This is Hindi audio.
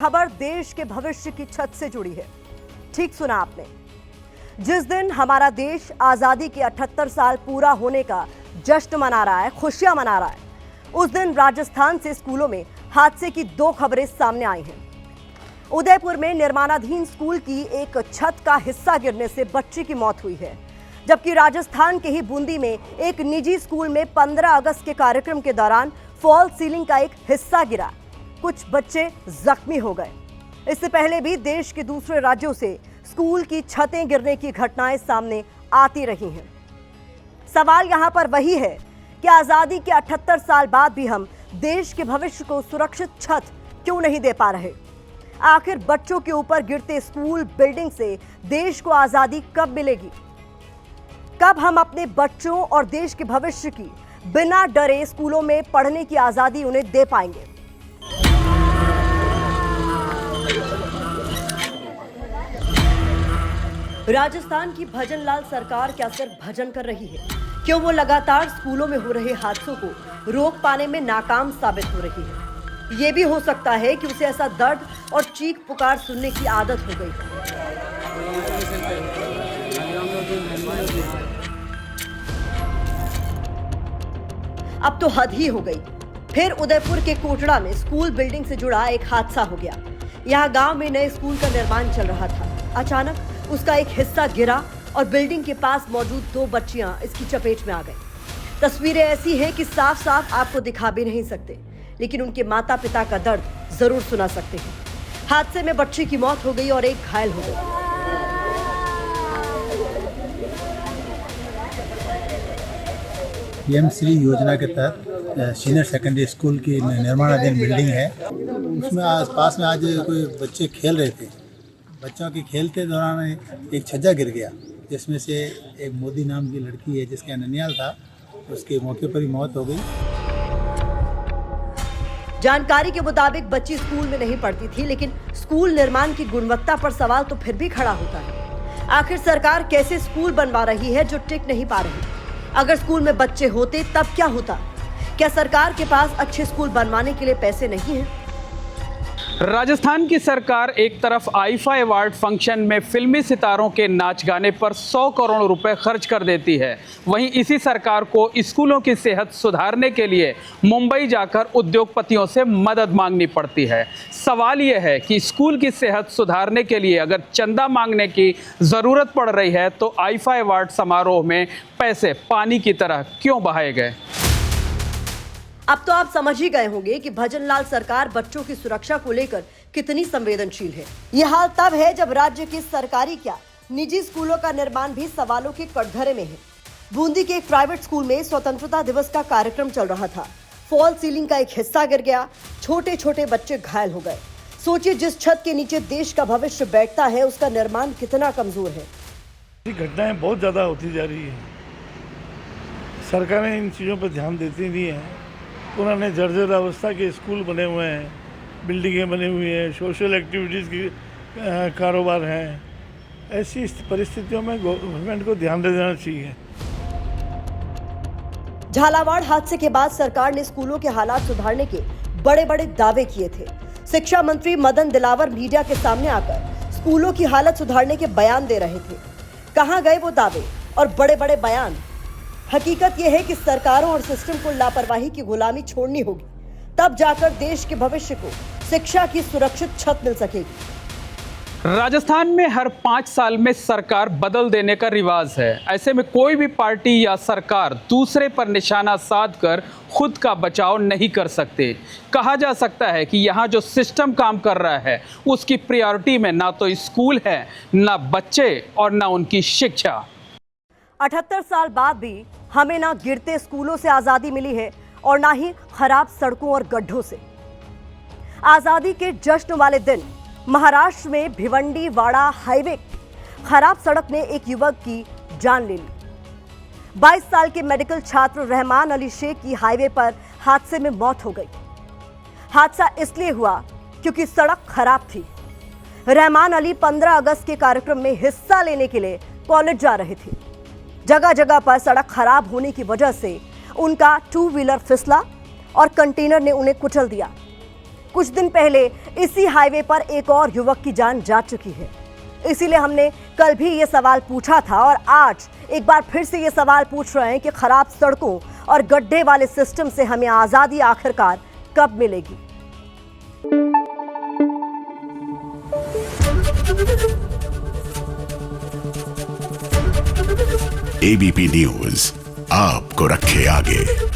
खबर देश के भविष्य की छत से जुड़ी है। ठीक सुना आपने। जिस दिन हमारा देश आजादी के 78 साल पूरा होने का जश्न मना रहा है, खुशियां मना रहा है, उस दिन राजस्थान से स्कूलों में हादसे की दो खबरें सामने आई हैं। उदयपुर में निर्माणाधीन स्कूल की एक छत का हिस्सा गिरने से बच्ची की मौत हुई है, जबकि राजस्थान के ही बूंदी में एक निजी स्कूल में 15 अगस्त के कार्यक्रम के दौरान फॉल सीलिंग का एक हिस्सा गिरा, कुछ बच्चे जख्मी हो गए। इससे पहले भी देश के दूसरे राज्यों से स्कूल की छतें गिरने की घटनाएं सामने आती रही हैं। सवाल यहां पर वही है कि आजादी के 78 साल बाद भी हम देश के भविष्य को सुरक्षित छत क्यों नहीं दे पा रहे? आखिर बच्चों के ऊपर गिरते स्कूल बिल्डिंग से देश को आजादी कब मिलेगी? कब हम अपने बच्चों और देश के भविष्य की बिना डरे स्कूलों में पढ़ने की आजादी उन्हें दे पाएंगे? राजस्थान की भजन लाल सरकार क्या सिर्फ भजन कर रही है? क्यों वो लगातार स्कूलों में हो रहे हादसों को रोक पाने में नाकाम साबित हो रही है? ये भी हो सकता है कि उसे ऐसा दर्द और चीख पुकार सुनने की आदत हो गई है। अब तो हद ही हो गई। फिर उदयपुर के कोटड़ा में स्कूल बिल्डिंग से जुड़ा एक हादसा हो गया। यहाँ गांव में नए स्कूल का निर्माण चल रहा था। अचानक उसका एक हिस्सा गिरा और बिल्डिंग के पास मौजूद दो बच्चियां इसकी चपेट में आ गई। तस्वीरें ऐसी हैं कि साफ साफ आपको दिखा भी नहीं सकते, लेकिन उनके माता पिता का दर्द जरूर सुना सकते हैं। हादसे में बच्ची की मौत हो गई और एक घायल हो गई। पीएमश्री योजना के तहत सीनियर सेकेंडरी स्कूल की निर्माणाधीन बिल्डिंग है। उसमें पास में आज कोई बच्चे खेल रहे थे। बच्चों के खेलते दौरान एक छज्जा गिर गया, जिसमें से एक मोदी नाम की लड़की है जिसका ननियाल था, उसके मौके पर ही मौत हो गई। जानकारी के मुताबिक बच्ची स्कूल में नहीं पढ़ती थी, लेकिन स्कूल निर्माण की गुणवत्ता पर सवाल तो फिर भी खड़ा होता है। आखिर सरकार कैसे स्कूल बनवा रही है जो टिक नहीं पा रही? अगर स्कूल में बच्चे होते तब क्या होता? क्या सरकार के पास अच्छे स्कूल बनवाने के लिए पैसे नहीं हैं? राजस्थान की सरकार एक तरफ आईफा अवार्ड फंक्शन में फिल्मी सितारों के नाच गाने पर 100 करोड़ रुपए खर्च कर देती है, वहीं इसी सरकार को स्कूलों की सेहत सुधारने के लिए मुंबई जाकर उद्योगपतियों से मदद मांगनी पड़ती है। सवाल यह है कि स्कूल की सेहत सुधारने के लिए अगर चंदा मांगने की ज़रूरत पड़ रही है तो आईफा अवार्ड समारोह में पैसे पानी की तरह क्यों बहाए गए? अब तो आप समझ ही गए होंगे कि भजन लाल सरकार बच्चों की सुरक्षा को लेकर कितनी संवेदनशील है। यह हाल तब है जब राज्य के सरकारी क्या निजी स्कूलों का निर्माण भी सवालों के कटघरे में है। बूंदी के एक प्राइवेट स्कूल में स्वतंत्रता दिवस का कार्यक्रम चल रहा था। फॉल सीलिंग का एक हिस्सा गिर गया, छोटे छोटे बच्चे घायल हो गए। सोचिए, जिस छत के नीचे देश का भविष्य बैठता है उसका निर्माण कितना कमजोर है। घटनाएं बहुत ज्यादा होती जा रही है। सरकारें इन चीजों पर ध्यान देती नहीं है। पुराने जर्जर अवस्था के स्कूल बने हुए हैं, बिल्डिंगें बनी हुई हैं, सोशल एक्टिविटीज़ की कारोबार हैं। ऐसी परिस्थितियों में गवर्नमेंट को ध्यान दे देना चाहिए। झालावाड़ हादसे के बाद सरकार ने स्कूलों के हालात सुधारने के बड़े बड़े दावे किए थे। शिक्षा मंत्री मदन दिलावर मीडिया के सामने आकर स्कूलों की हालत सुधारने के बयान दे रहे थे। कहां गए वो दावे और बड़े बड़े बयान? हकीकत यह है कि सरकारों और सिस्टम को लापरवाही की गुलामी छोड़नी होगी, तब जाकर देश के भविष्य को शिक्षा की सुरक्षित छत मिल सकेगी। राजस्थान में हर 5 साल में सरकार बदल देने का रिवाज है। ऐसे में कोई भी पार्टी या सरकार दूसरे पर निशाना साधकर खुद का बचाव नहीं कर सकते। कहा जा सकता है कि यहाँ जो सिस्टम काम कर रहा है उसकी प्रायोरिटी में ना तो स्कूल है, ना बच्चे और ना उनकी शिक्षा। 78 साल बाद भी हमें ना गिरते स्कूलों से आजादी मिली है और ना ही खराब सड़कों और गड्ढों से। आजादी के जश्न वाले दिन महाराष्ट्र में भिवंडी वाड़ा हाईवे खराब सड़क ने एक युवक की जान ले ली। 22 साल के मेडिकल छात्र रहमान अली शेख की हाईवे पर हादसे में मौत हो गई। हादसा इसलिए हुआ क्योंकि सड़क खराब थी। रहमान अली 15 अगस्त के कार्यक्रम में हिस्सा लेने के लिए कॉलेज जा रहे थे। जगह जगह पर सड़क खराब होने की वजह से उनका 2 व्हीलर फिसला और कंटेनर ने उन्हें कुचल दिया। कुछ दिन पहले इसी हाईवे पर एक और युवक की जान जा चुकी है। इसीलिए हमने कल भी ये सवाल पूछा था और आज एक बार फिर से ये सवाल पूछ रहे हैं कि खराब सड़कों और गड्ढे वाले सिस्टम से हमें आजादी आखिरकार कब मिलेगी। एबीपी न्यूज आपको रखे आगे।